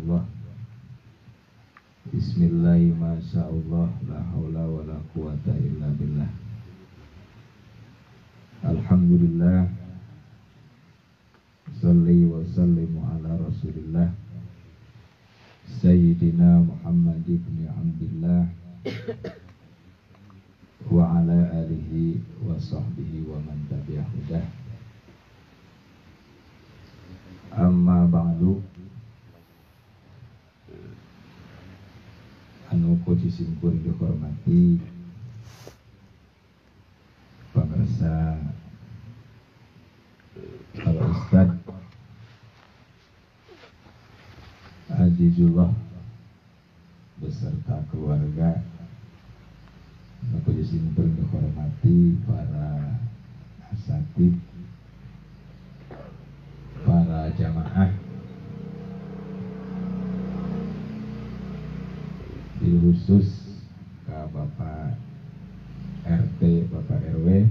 Allah. Bismillahi masyaallah, la haula wala quwata illa billah. Alhamdulillah, sholli wa sallimu ala rasulillah Sayyidina Muhammad ibn Abdillah wa ala alihi wa sahbihi wa man tabi'ah hudah. Amma ba'du. Anu puji simpun dihormati pemirsa, Pak Ustaz Azizullah beserta keluarga. Anu puji simpun dihormati para asatid, para jamaah, khusus ke Bapak RT, Bapak RW,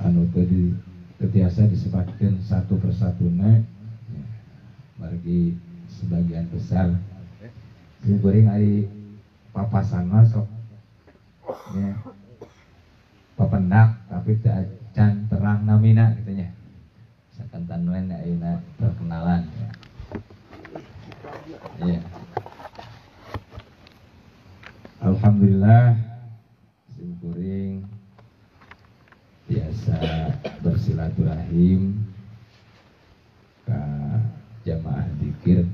anu tadi tetiasa disebutkan satu persatuna, bagi sebagian besar singkuring ari papasan masuk, ya, papendak tapi can terang namina katanya, sakantan wen ayeuna perkenalan. Ya. Alhamdulillah, simkuring biasa bersilaturahim ke jamaah zikir.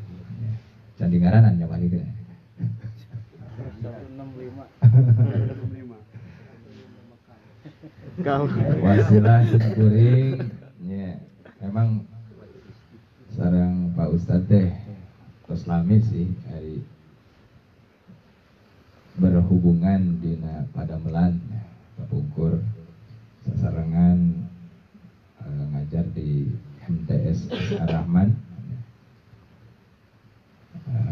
Candingaranan jamaah zikir. 165. Wasilah simkuring, ya, memang sareng Pak Ustadz teh tos lami sih hari berhubungan dina Padamelan, kepungkur sasarengan ngajar di MTS Ar-Rahman,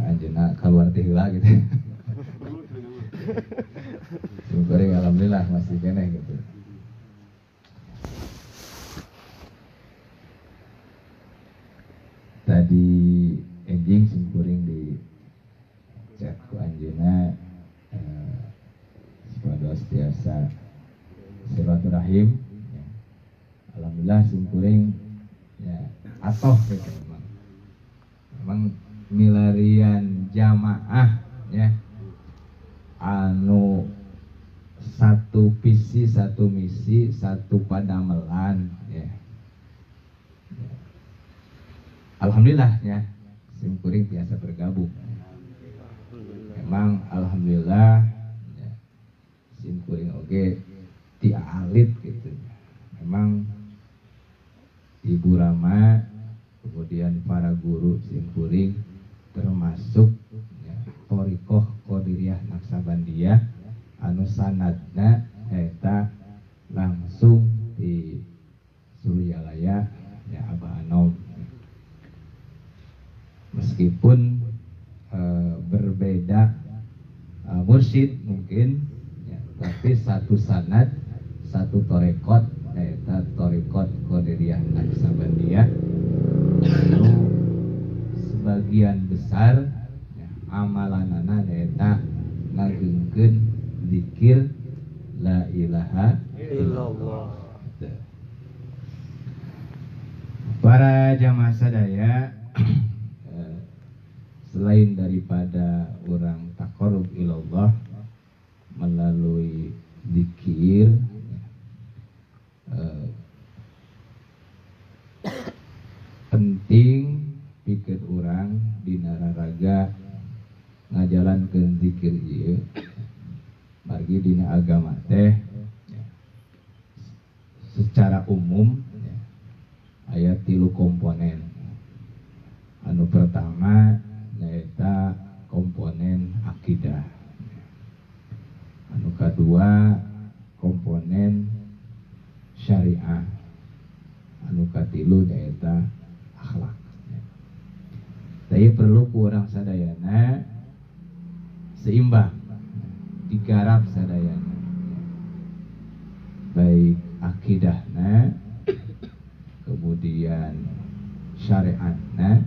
anjeunna kaluar teh heula gitu. Syukuring alhamdulillah masih keneh gitu. Tadi enjing simkuring di chat ku anjeunna sepados tiasa silaturahim, ya. Alhamdulillah simkuring ya atoh gitu memang milarian jamaah ya, anu satu visi, satu misi, satu padamelan ya. Alhamdulillah ya, simkuring biasa bergabung. Memang alhamdulillah ya, simkuring oge ti alit gitu. Memang Ibu Rama, kemudian para guru simkuring termasuk ya, Thoriqoh Qadiriyah Naksabandiyah anu sanadna eta langsung di Suryalaya ya Abah Anom. Meskipun berbeda mursyid mungkin ya, tapi satu sanad, satu torekot, yaitu torekot Qadiriyah Naksabandiyah. Sebagian besar ya, amalanana yaitu ngagengkeun zikir la ilaha illallah. Para jamaah sadaya, selain daripada orang taqarrub ilallah melalui zikir, penting pikir orang dina raraga ngajalankeun zikir ieu margi dina agama teh secara umum ya, aya 3 komponen. Anu pertama nyaeta komponen akidah, anu kedua komponen syariah, anu katilu nyaeta akhlak. Tapi perlu kurang sadayana seimbang, digarap sadayana, baik akidahna, kemudian syariatna,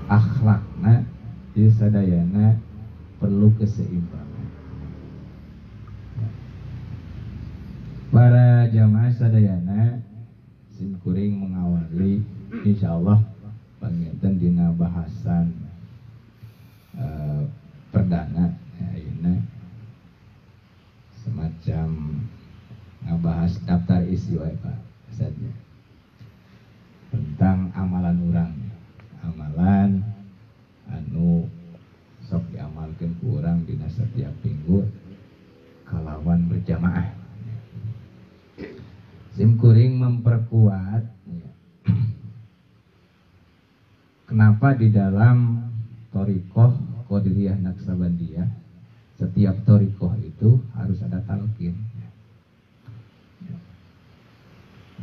akhlakna, ieu sadayana perlu keseimbangan. Para jamaah sadayana, simkuring mengawali insyaallah panginten dina bahasan perdana ayeuna semacam ngabahas daftar isi wae Pak Ustadznya tentang amalan urang, amalan anu sok diamalkeun ku urang dina setiap minggu kalawan berjamaah. Simkuring memperkuat ya. Kenapa di dalam thoriqoh Qadiriyah Naqsabandiyah setiap thoriqoh itu harus ada talqin.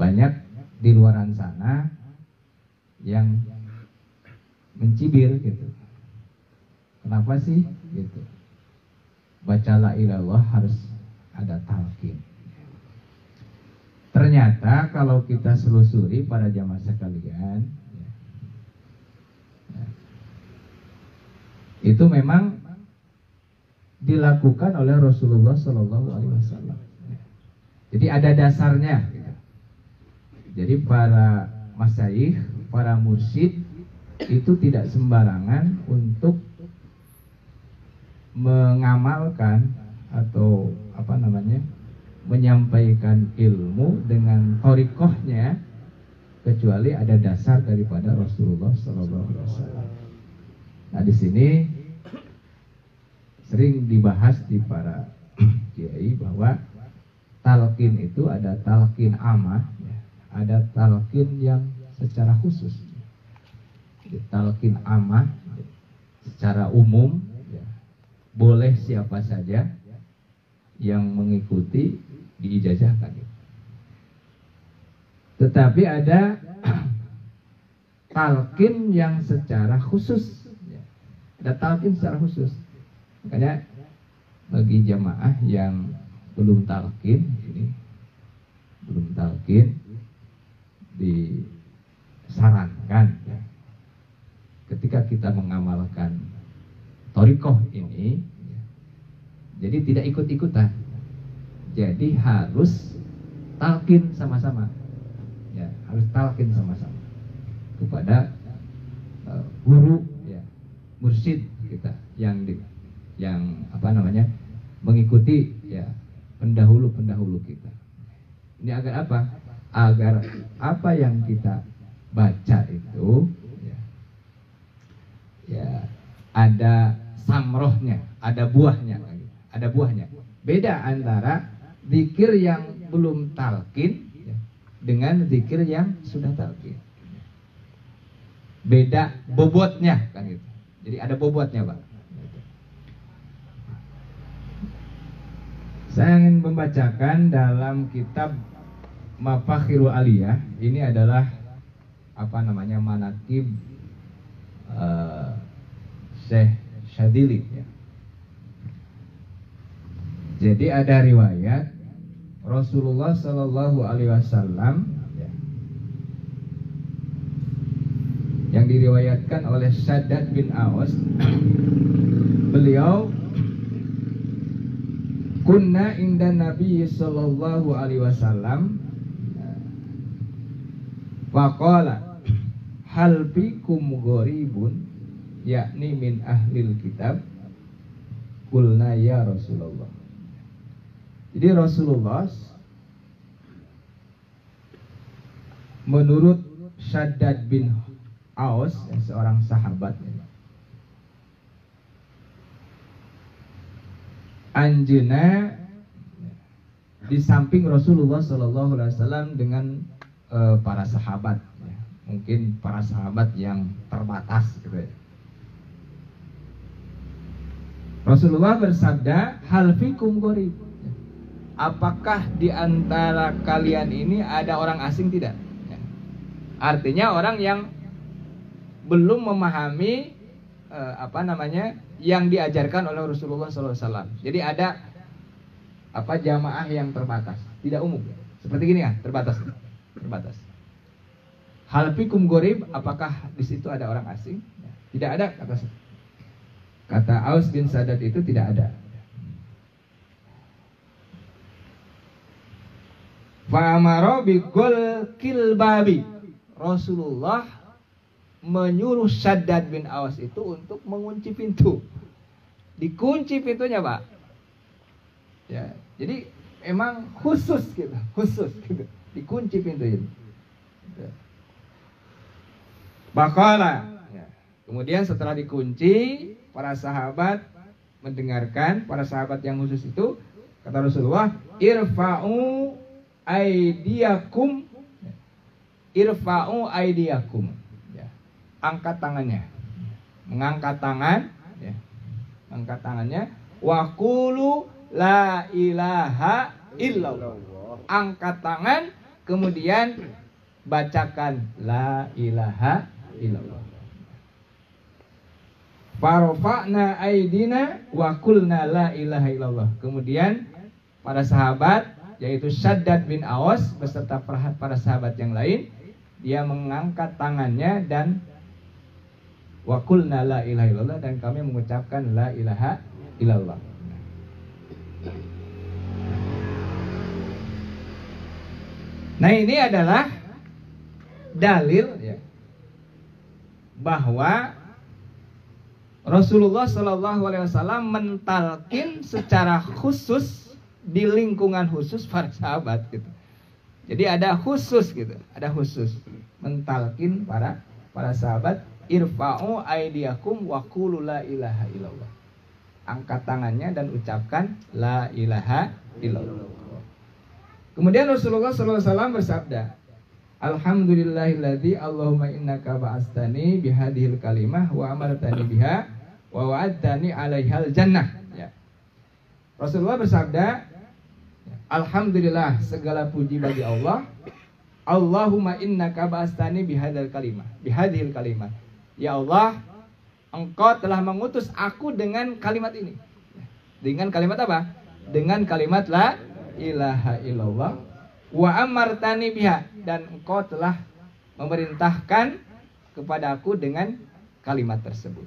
Banyak di luaran sana yang mencibir gitu. Kenapa sih gitu? Baca la ilallah harus ada talqin. Ternyata kalau kita selusuri para jamaah sekalian, itu memang dilakukan oleh Rasulullah SAW. Jadi ada dasarnya. Jadi para masyayikh, para mursyid itu tidak sembarangan untuk mengamalkan atau menyampaikan ilmu dengan thoriqohnya kecuali ada dasar daripada Rasulullah SAW. Nah di sini sering dibahas di para kiai bahwa talqin itu ada talqin amah, ada talqin yang secara khusus. Jadi, talqin amah secara umum boleh siapa saja yang mengikuti diijazahkan. Tetapi ada talqin yang secara khusus. Ada talqin secara khusus. Makanya bagi jamaah yang belum talqin disarankan ketika kita mengamalkan thoriqoh ini, jadi tidak ikut-ikutan. Jadi harus talqin sama-sama. Ya, harus talqin sama-sama kepada guru ya, mursyid kita yang mengikuti ya pendahulu kita. Ini agar apa? Agar apa yang kita baca itu ya ada samrohnya, ada buahnya. Beda antara zikir yang belum talqin dengan zikir yang sudah talqin. Beda bobotnya kan gitu. Jadi ada bobotnya, Pak. Saya ingin membacakan dalam kitab Mafakhirul Aliyah. Ini adalah manaqib Syekh Syadili ya. Jadi ada riwayat Rasulullah Sallallahu Alaihi Wasallam ya, yang diriwayatkan oleh Shaddad bin Awas. Beliau kunna inda Nabi Sallallahu Alaihi Wasallam waqala hal bikum gharibun yakni min ahlil kitab qulna ya Rasulullah. Jadi Rasulullah menurut Shaddad bin Aus, seorang sahabat, anjeunna di samping Rasulullah SAW dengan para sahabat, mungkin para sahabat yang terbatas gitu ya. Rasulullah bersabda, hal fikum gharib. Apakah di antara kalian ini ada orang asing tidak? Artinya orang yang belum memahami yang diajarkan oleh Rasulullah SAW. Jadi ada jamaah yang terbatas, tidak umum. Seperti gini ya, terbatas. Hal fikum gorib, apakah di situ ada orang asing? Tidak ada, kata Aus bin Sadat itu tidak ada. Fa'amaro bigol kilbabi. Rasulullah menyuruh Shaddad bin Aus itu untuk mengunci pintu. Dikunci pintunya, Pak. Ya, jadi emang khusus gitu. Dikunci pintu itu. Baqala. Ya. Kemudian setelah dikunci, para sahabat mendengarkan, para sahabat yang khusus itu, kata Rasulullah, irfa'u aidiyakum. Irfa'u aidiyakum. Ya. Angkat tangannya. Mengangkat tangan, ya. Angkat tangannya. Wa qulu la ilaha illallah. Angkat tangan, kemudian bacakan la ilaha illallah. Farafa'na aidina wa qulna la ilaha illallah. Kemudian para sahabat, yaitu Shaddad bin Aus beserta para sahabat yang lain, dia mengangkat tangannya dan wa qulna la ilaha illallah, dan kami mengucapkan la ilaha illallah. Nah, ini adalah dalil, ya, bahwa Rasulullah Shallallahu Alaihi Wasallam mentalkin secara khusus di lingkungan khusus para sahabat gitu. Jadi ada khusus gitu, ada khusus mentalkin para sahabat, irfa'u aidiyakum wa qulu la ilaha illallah. Angkat tangannya dan ucapkan la ilaha illallah. Kemudian Rasulullah SAW bersabda, Alhamdulillahilladzi Allahumma innaka ba'astani bihadhil kalimah wa amartani biha wa wa'adtani 'alaihal jannah. Ya. Rasulullah bersabda, Alhamdulillah, segala puji bagi Allah. Allahumma innaka ba'astani bihadhil kalimah. Ya Allah, Engkau telah mengutus aku dengan kalimat ini. Dengan kalimat apa? Dengan kalimat la ilaha illallah wa amartani biha, dan Engkau telah memerintahkan kepada aku dengan kalimat tersebut.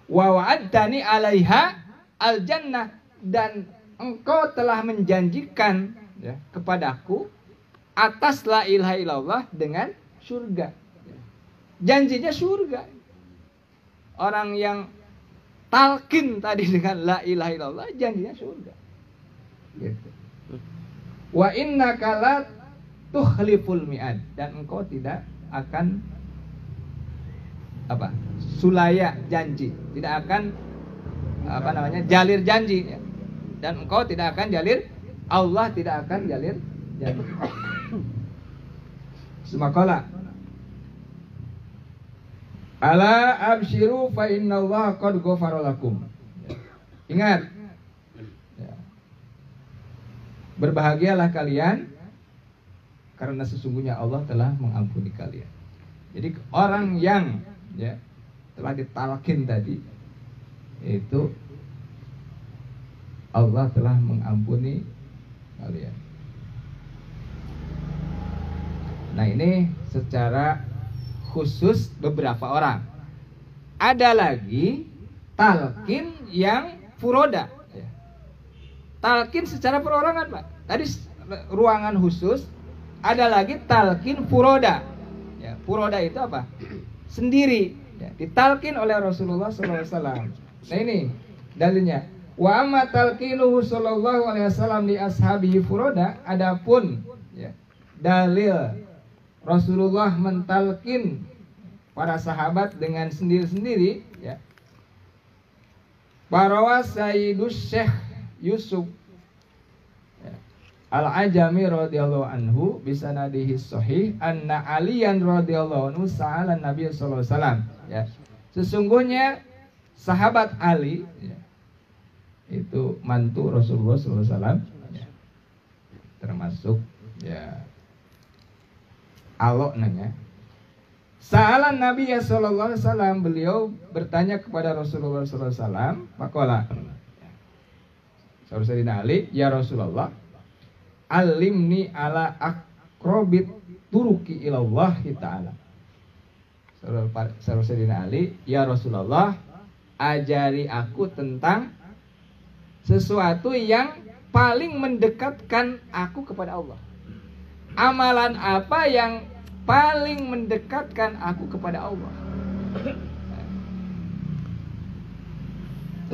Wa wa'adtani 'alaiha al jannah, dan Engkau telah menjanjikan, ya, kepadaku atas la ilaha illallah dengan surga. Janjinya surga. Orang yang talqin tadi dengan la ilaha illallah, janjinya surga. Gitu. Wa innaka la tukhliful mi'ad, dan engkau tidak akan sulaya janji, tidak akan jalir janji, ya. Dan engkau tidak akan jalir, Allah tidak akan jalir janji. Semakala ala abshiru fa innallaha qad ghafara lakum. Ingat, berbahagialah kalian karena sesungguhnya Allah telah mengampuni kalian. Jadi orang yang, ya, telah ditalkin tadi, itu Allah telah mengampuni kalian. Nah, ini secara khusus beberapa orang. Ada lagi talqin yang furoda. Talqin secara perorangan, Pak. Tadi ruangan khusus. Ada lagi talqin furoda. Ya, furoda itu apa? Sendiri. Ya, ditalqin oleh Rasulullah SAW. Nah, ini dalilnya. Wa amma talqinuhu sallallahu alaihi wasallam li ashabihi furoda. Adapun, ya, dalil Rasulullah mentalkin para sahabat dengan sendiri-sendiri, ya. Barawa Sayyidus Syekh Yusuf, ya, Al-Ajami radhiyallahu anhu bisanadihi sahih anna Aliyan radhiyallahu anhu sa'ala Nabi sallallahu alaihi wasallam, ya. Sesungguhnya sahabat Ali, ya, itu mantu Rasulullah sallallahu alaihi wasallam, ya. Termasuk, ya, alok nanya. Sa'alan Nabi sallallahu alaihi wasallam, beliau bertanya kepada Rasulullah sallallahu alaihi wasallam, maqala. Sayyidina Ali, ya Rasulullah, alimni ala akrobit turuki ilallah ta'ala. Seru Sayyidina Ali, ya Rasulullah, ajari aku tentang sesuatu yang paling mendekatkan aku kepada Allah. Amalan apa yang paling mendekatkan aku kepada Allah?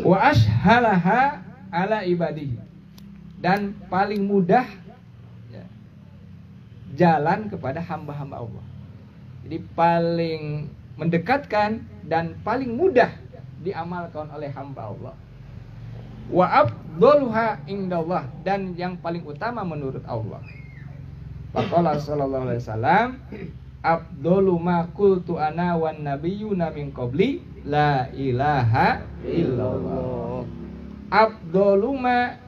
Wa ashhalaha ala ibadihi, dan paling mudah ya, jalan kepada hamba-hamba Allah. Jadi paling mendekatkan dan paling mudah diamalkan oleh hamba Allah. Wa afdaluha indallah, dan yang paling utama menurut Allah. Faqala sallallahu alaihi wasallam, afdalu ma qultu ana wan nabiyyuna min qabli la ilaha illallah. Afdalu ma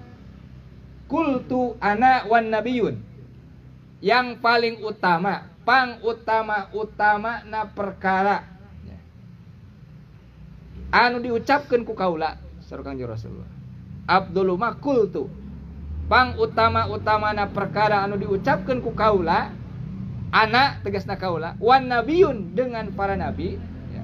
qultu ana wan nabiyyun, yang paling utama, utama na perkara anu diucapkeun ku kaula sareng Kangjeng Rasulullah. Afdalu ma qultu, utama na perkara anu diucapkeun ku kaula, anak tegasna kaula, wan nabiyun dengan para nabi ya.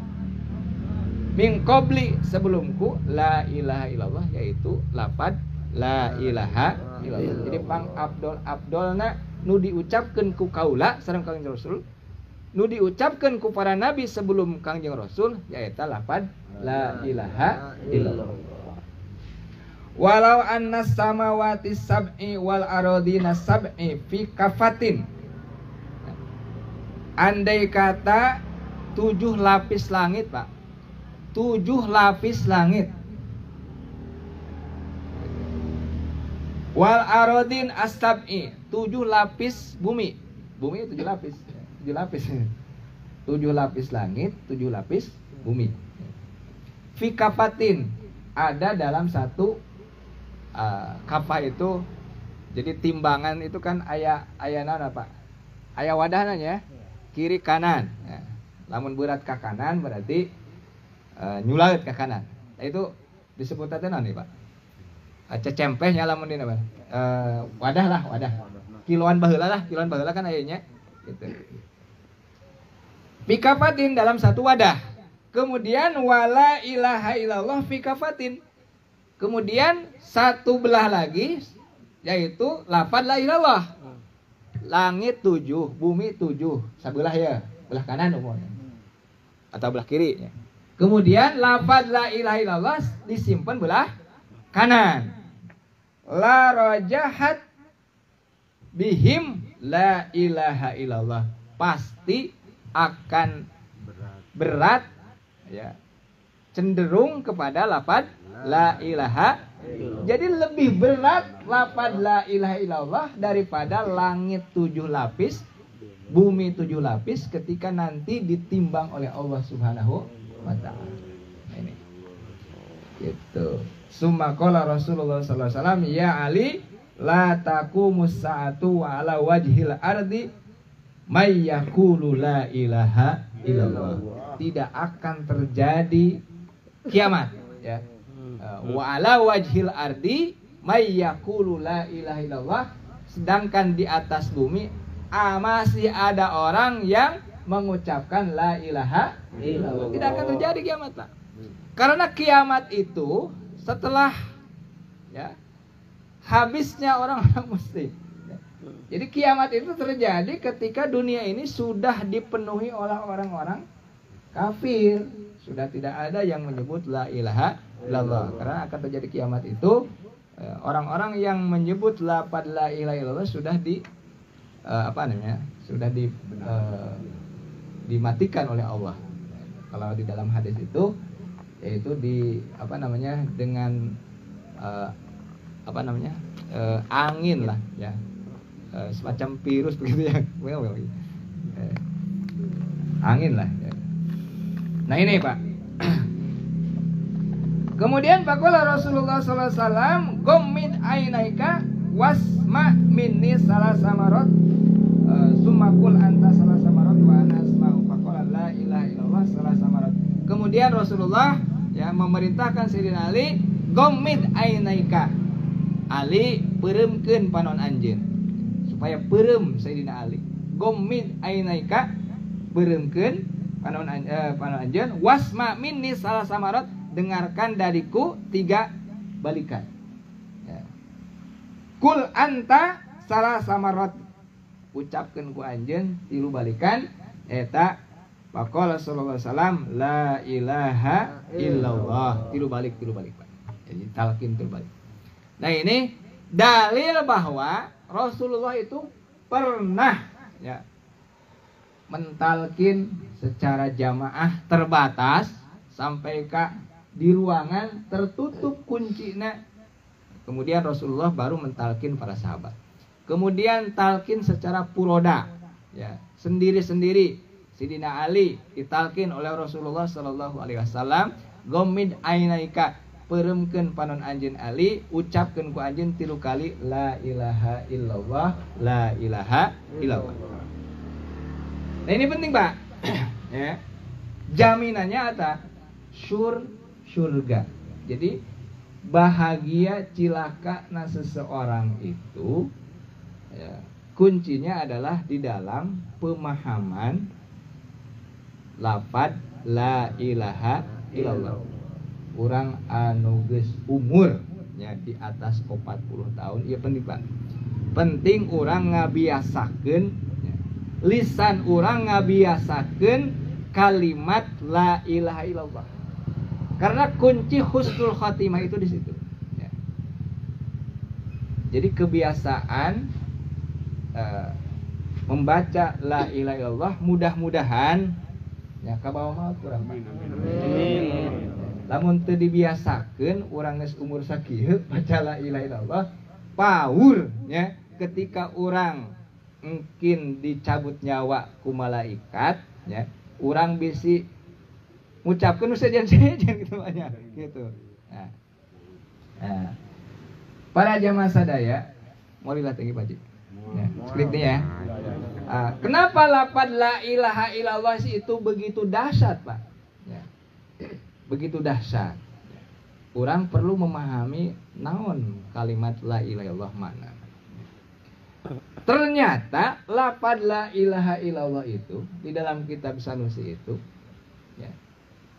Min qabli sebelumku, la ilaha illallah, yaitu lafaz la ilaha illallah. Jadi pang abdolna nu diucapkeun ku kaula sareng Kangjeng Rasul, nu diucapkeun ku para nabi sebelum Kangjeng Rasul, yaitu lafaz la ilaha illallah. Walau anna samawati sab'i wal aradina sab'i fi kafatin, andai kata 7 lapis langit, Pak, 7 lapis langit, wal aradin as-sab'i, 7 lapis bumi, 7 lapis, 7 lapis, 7 lapis langit, 7 lapis bumi. Fi kafatin, ada dalam satu kafah itu. Jadi timbangan itu kan aya naon apa? Aya wadahna ya, kiri kanan. Ya. Lamun berat ke kanan berarti nyulaut ke kanan. Nah, itu disebut teh naon nih, Pak? Cecempehnya lamun dina Pak. Wadah lah, wadah. Kiloan baheula kan aya nya gitu. Fikafatin, dalam satu wadah. Kemudian wala ilaha illallah fikafatin. Kemudian satu belah lagi, yaitu lafaz la ilallah. Langit 7, bumi 7, sabelah ya, belah kanan umumnya atau belah kiri ya. Kemudian lafaz la ilaha illallah disimpan belah kanan. La rajahat bihim la ilaha illallah, pasti akan berat ya, cenderung kepada lafaz la ilaha. Jadi lebih berat lafaz la ilaha illallah daripada langit 7 lapis, bumi 7 lapis ketika nanti ditimbang oleh Allah Subhanahu wa taala. Ini. Gitu. Summa qala Rasulullah sallallahu alaihi wasallam, ya Ali, la taqumus sa'atu wa ala wajhil ardi may yaqulu la ilaha illallah. Tidak akan terjadi kiamat ya. Wa ala wajhil ardi may yaqulu la ilaha illallah, sedangkan di atas bumi masih ada orang yang mengucapkan la ilaha illallah. Tidak akan terjadi kiamat, Pak. Karena kiamat itu setelah ya habisnya orang-orang muslim. Jadi kiamat itu terjadi ketika dunia ini sudah dipenuhi oleh orang-orang kafir, sudah tidak ada yang menyebut la ilaha illallah. Karena akan terjadi kiamat itu orang-orang yang menyebut lafaz la ilaha illallah sudah dimatikan oleh Allah. Kalau di dalam hadis itu yaitu dengan angin lah ya, semacam virus begitu ya, angin lah ya. Nah ini Pak. Kemudian faqala Rasulullah sallallahu alaihi wasallam, "Ghammid ainaika wasma minni salasamarot, summa qul anta salasamarot wa ana asma'u." Faqala la ilaha illallah salasamarot. Kemudian Rasulullah ya memerintahkan Sayyidina Ali, "Ghammid ainaika." Ali, peureumkeun panon anjeun. Supaya peureum Sayyidina Ali. gommid ainaika beureumkeun panon anjeun wasma minni salah samarat dengarkan dariku 3 balikan ya. Kul anta salah samarat ucapkeun ku anjeun 3 balikan eta faqala sallallahu alaihi wasallam la ilaha illallah 3 balik Pak. Jadi talqin 3 balik. Nah ini dalil bahwa Rasulullah itu pernah ya mentalkin secara jamaah terbatas sampai di ruangan tertutup kuncinya. Kemudian Rasulullah baru mentalkin para sahabat. Kemudian talkin secara puroda ya, sendiri-sendiri. Sidina Ali ditalkin oleh Rasulullah sallallahu alaihi wasallam, "Ghammid ainaika," pereumkeun panon anjeun Ali, ucapkeun ku anjeun 3 kali la ilaha illallah, la ilaha illallah. Nah ini penting Pak. Ya. Jaminannya apa? Surga. Jadi bahagia cilaka na seseorang itu ya, kuncinya adalah di dalam pemahaman lafaz la ilaha illallah. Urang anu geus umur ya di atas 40 tahun ieu penting Pak. Penting urang ngabiasakeun lisan urang ngabiasakeun kalimat la ilaha illallah. Karena kunci husnul khatimah itu di situ. Ya. Jadi kebiasaan membaca la ilaha illallah mudah-mudahan ya kabawa maut urang. Lamun teu dibiasakeun urang geus umur sakieu baca la ilaha illallah paur ya ketika urang mungkin dicabut nyawa ku malaikat ya urang bisi ngucapkeun nu sejen-sejen gitu banyak gitu. Nah. Para jamaah sadaya morilah tinggi Pak Ji. Ya, skripnya ya. Kenapa lafaz la ilaha illallah itu begitu dahsyat Pak? Ya. Begitu dahsyat. Urang perlu memahami naon kalimat la ilaha illallah mana. Ternyata lafaz la ilaha illallah itu di dalam kitab Sanusi itu ya,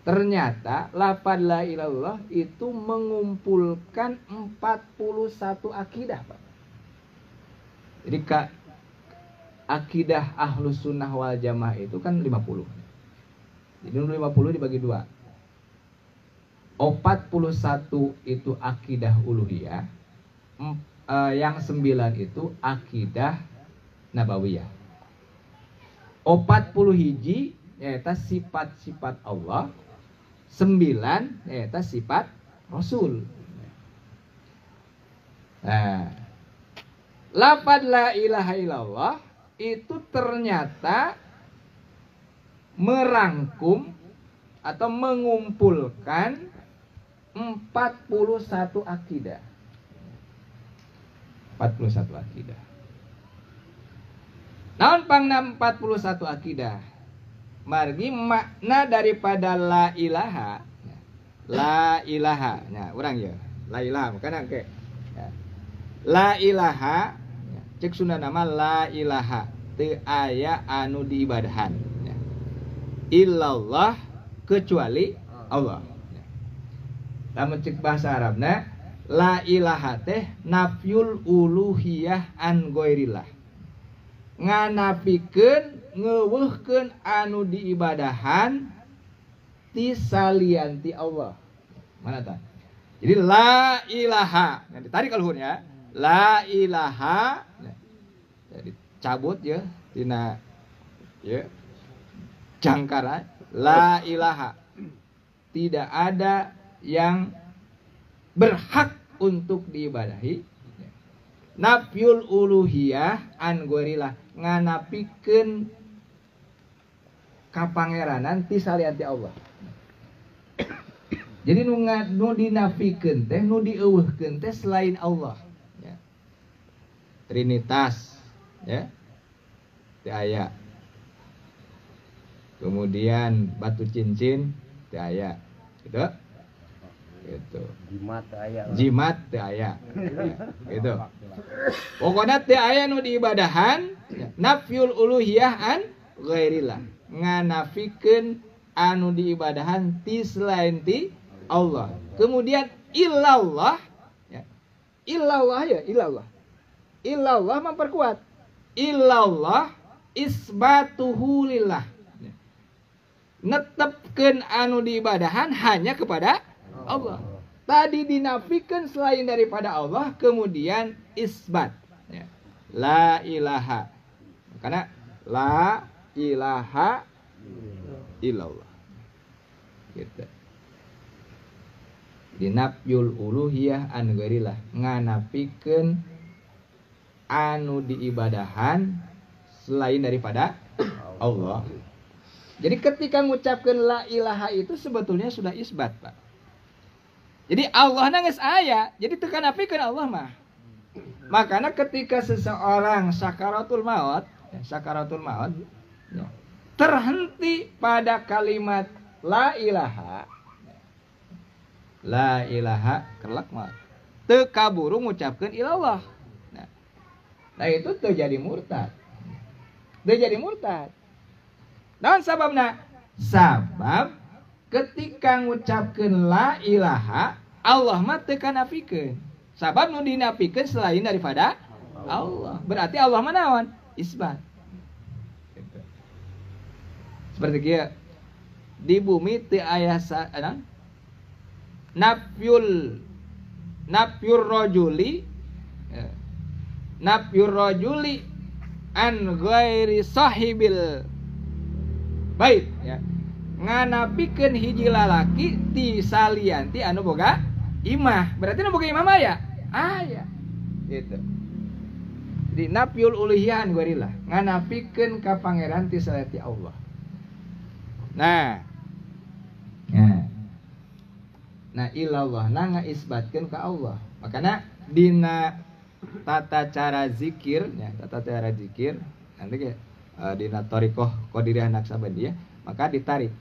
ternyata lafaz la ilaha illallah itu mengumpulkan 41 akidah Pak. Jadi akidah Ahlus Sunnah wal Jamaah itu kan 50. Jadi 50 dibagi 2. 41 itu akidah uluhiyah. Yang 9 itu akidah nabawiyah. 40 hiji yaitu sifat-sifat Allah, 9 yaitu sifat Rasul. Nah, lafaz la ilaha illallah itu ternyata merangkum atau mengumpulkan 41 akidah. 41 akidah. Naon pangna 41 akidah? Margi makna daripada la ilaha. La ilaha. Nah, urang ya. La ilaha makana ke. Ya. La ilaha ya. Cek Sunda nama la ilaha. Teu aya anu diibadahan. Ya. Illallah kecuali Allah. Ya. Lamun cek bahasa Arabna la ilaha teh nafyul uluhiyah an goirillah. Nganapikeun ngeuweuhkeun anu diibadahan ti salianti Allah. Mana tah? Jadi la ilaha. Nanti tarik kaluhur ya. La ilaha. Jadi cabut ya tina ya jangkara la ilaha. Tidak ada yang berhak untuk diibadahi. Nafyul uluhiyah an gorillah nganapikeun kapangeranan ti salianti Allah. Jadi nu dinafikeun teh nu dieuweuhkeun teh selain Allah ya. Trinitas ya. Teu aya. Kemudian batu cincin teu aya. Gitu. Gitu. Jimat teu aya. Ya, gitu. Pokoknya teu aya nu diibadahan ya. nafyul uluhiyah an ghairillah, nganafikeun anu diibadahan ti selain ti Allah. Kemudian illallah ya. Illallah memperkuat. Illallah isbatuhu lillah. Netepkeun anu diibadahan hanya kepada Allah. Tadi dinafikan selain daripada Allah, kemudian isbat ya. La ilaha. Karena la ilaha illallah. Gitu. Dinafyul uluhiyah an ghairillah, nganafikeun anu diibadahan selain daripada Allah. Jadi ketika mengucapkan la ilaha itu sebetulnya sudah isbat, Pak. Jadi Allah nangis aya, jadi tekan apikeun Allah mah. Makanya ketika seseorang sakaratul maut ya, terhenti pada kalimat la ilaha kelak mah teu kaburu ngucapkeun ilallah. Nah itu terjadi murtad. Naon sababna? Sabab ketika ngucapkeun la ilaha, Allah mah teu kanafikeun. Sabab nu dinafikeun selain daripada Allah. Berarti Allah mah naon? Isbat. Seperti kieu. Di bumi teu aya nafyur rajuli an ghairi sahibil bait ya. Nganapikeun hiji lalaki ti salianti anu boga imah. Berarti anu boga imah aya? Aya. Gitu. Jadi nafyul uluhiyah an ghairillah, nganapikeun ka pangeran ti salianti Allah. Nah ilallah ngaisbatkeun ka Allah. Makanya dina tata cara zikir nanti ke dina thariqah qadiriyah Naqsabandiyah, maka ditarik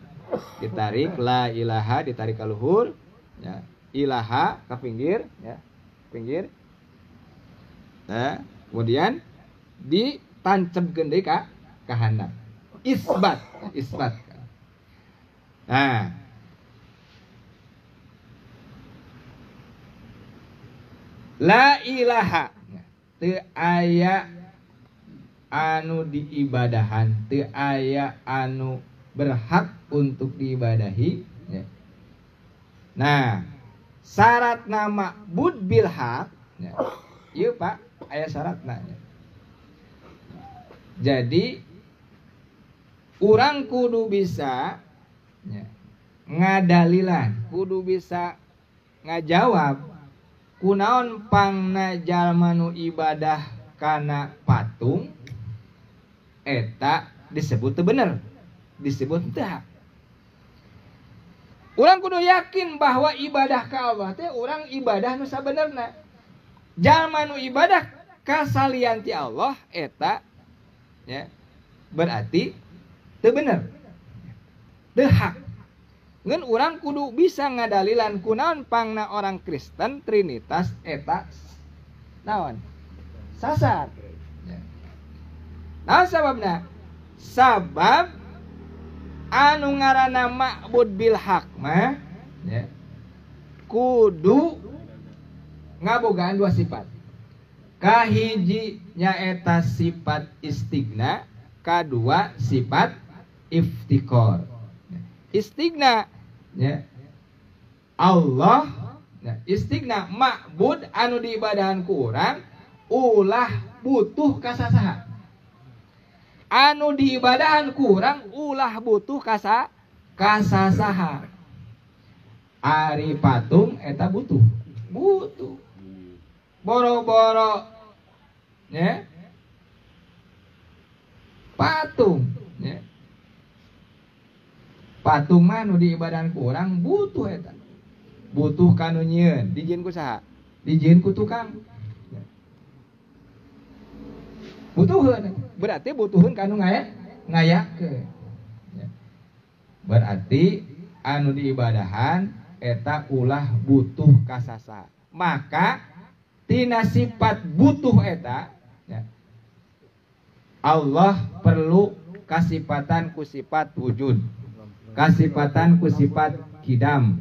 la ilaha, ditarik ka luhur ya, ilaha ka pinggir ya, pinggir. Nah, kemudian ditancapkeun deui ka handap. Isbat. Nah, la ilaha teu aya anu diibadahan, teu aya anu berhak untuk diibadahi ya. Nah, syarat nama bud bil haq ya. Ieu Pak, aya syaratna ya. Jadi urang kudu bisa ya, ngadalilan, kudu bisa ngajawab kunaon pangna jalma nu ibadah kana patung eta disebut teu bener, disebut teu hak. Urang kudu yakin bahwa ibadah ka Allah teh urang ibadah nu sabenerna. Jalma nu ibadah ka salianti Allah eta ya berarti teu bener, teu hak. Ngan urang kudu bisa ngadalilan kunaon pangna orang Kristen Trinitas eta naon? Sasar. Naon sababna? Sabab anu ngaranna ma'bud bil haq mah ya, kudu ngabogaan dua sifat. Kahiji nyaeta sifat istigna, kadua sifat iftikor. Istigna ya, Allah ya, istigna ma'bud anu diibadahan ku urang ulah butuh ka sasaha. Anu diibadahan ku urang ulah butuh ka sasaha. Ari patung eta butuh. Boro-boro ya. Patung ya. Patung mah nu diibadahan ku urang butuh eta. Butuh kanu nyieun, dijieun ku saha? Dijieun ku tukang. Butuheun. Berarti butuheun kanu ngayakeun. Berarti anu diibadahan eta ulah butuh ka sasaha. Maka tina sifat butuh eta ya, Allah perlu kasifatan ku sifat wujud, kasifatan ku sifat kidam,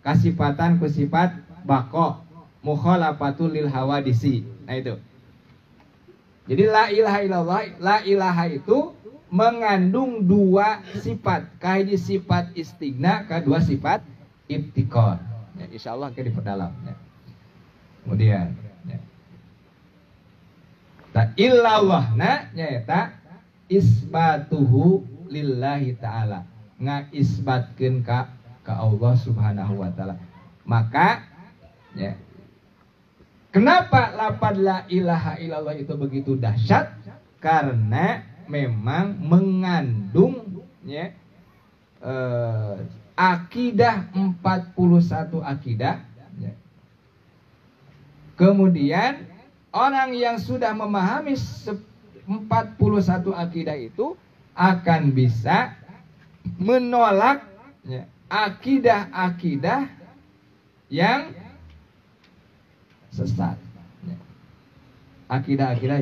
kasifatan ku sifat bako, mukhalafatul lil hawadisi. Nah itu. Jadi la ilaha illallah, la ilaha itu mengandung dua sifat, kahiji sifat istighna, kedua sifat ibtikor. Ya, insya Allah kita diperdalam. Ya. Kemudian, ya. Ta illallah, nah, nyata isbatuhu lillahi ta'ala, ngaisbatkeun ka Allah subhanahu wa ta'ala. Maka, ya, kenapa lafaz la ilaha illallah itu begitu dahsyat? Karena memang mengandung, ya, akidah 41 akidah, ya. Kemudian orang yang sudah memahami 41 akidah itu akan bisa menolak, ya, akidah-akidah yang sesat, ya. Akidah-akidah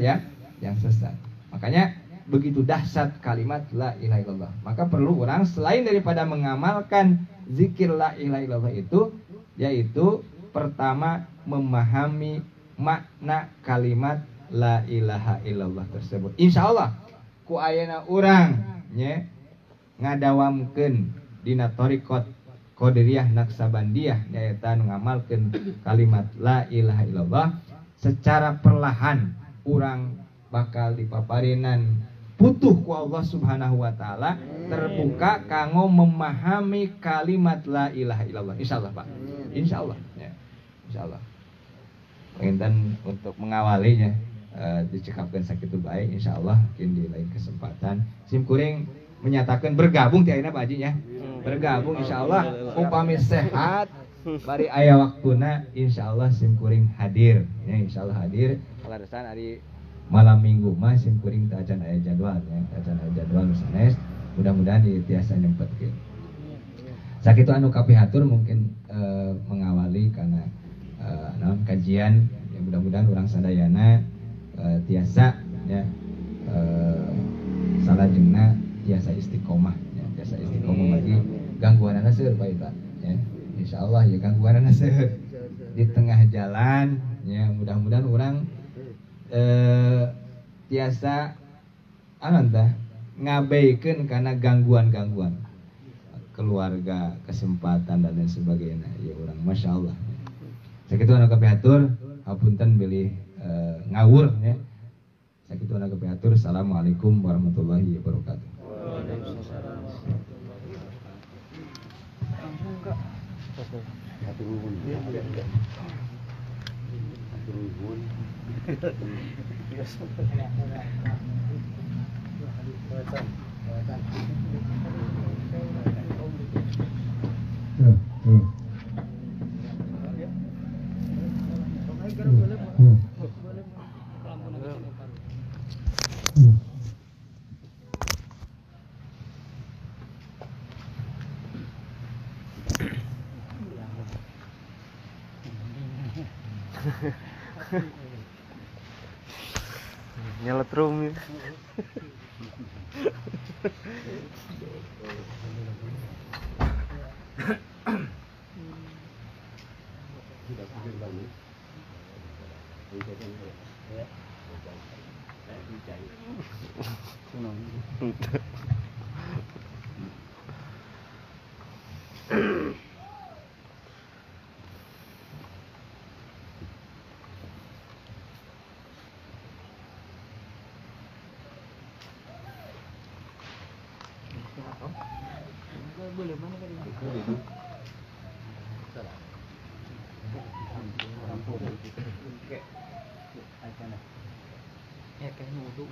yang sesat. Makanya begitu dahsyat kalimat la ilaha illallah. Maka perlu orang selain daripada mengamalkan zikir la ilaha illallah itu, yaitu pertama memahami makna kalimat la ilaha illallah tersebut. Insya Allah ku ayana urang, ya, ngadawamkeun dina thariqat Qadiriyah Naksabandiyah, nyaeta ngamalkeun kalimat la ilaha illallah secara perlahan urang bakal dipaparinan putuh ku Allah subhanahu wa ta'ala, terbuka kanggo memahami kalimat la ilaha illallah. Insyaallah Pak, insyaallah, ya. Insyaallah penginten untuk mengawalinya dicekapkan sakitu baik, insyaallah mungkin di lain kesempatan sim kuring menyatakan bergabung ti ayeuna Pak Haji, ya. Bergabung insyaallah upami sehat bari aya waktuna insyaallah sim kuring hadir, ya, insyaallah hadir kalaresan ari malam minggu mah sim kuring teu acan aya jadwal, ya, acan aya jadwal nu sanes, mudah-mudahan tiasa nyempetkeun. Sakitu anu kapihatur mungkin mengawali karena kajian, ya, mudah-mudahan urang sadayana tiasa, ya, salajengna tiasa istiqomah, ya, tiasa istiqomah lagi gangguanana seueur bae Pak, ya. Insyaallah ya gangguanana seueur di tengah jalan, ya, mudah-mudahan urang tiasa ngabeikeun karena gangguan-gangguan keluarga, kesempatan dan lain sebagainya, ya urang masyaallah. Sakitu anu kapihatur hapunten bilih ngawur, ya. Sakitu anu kapihatur. Assalamualaikum warahmatullahi wabarakatuh. Waalaikumsalam. Nyeletrum ya. Ya kayak nuduh.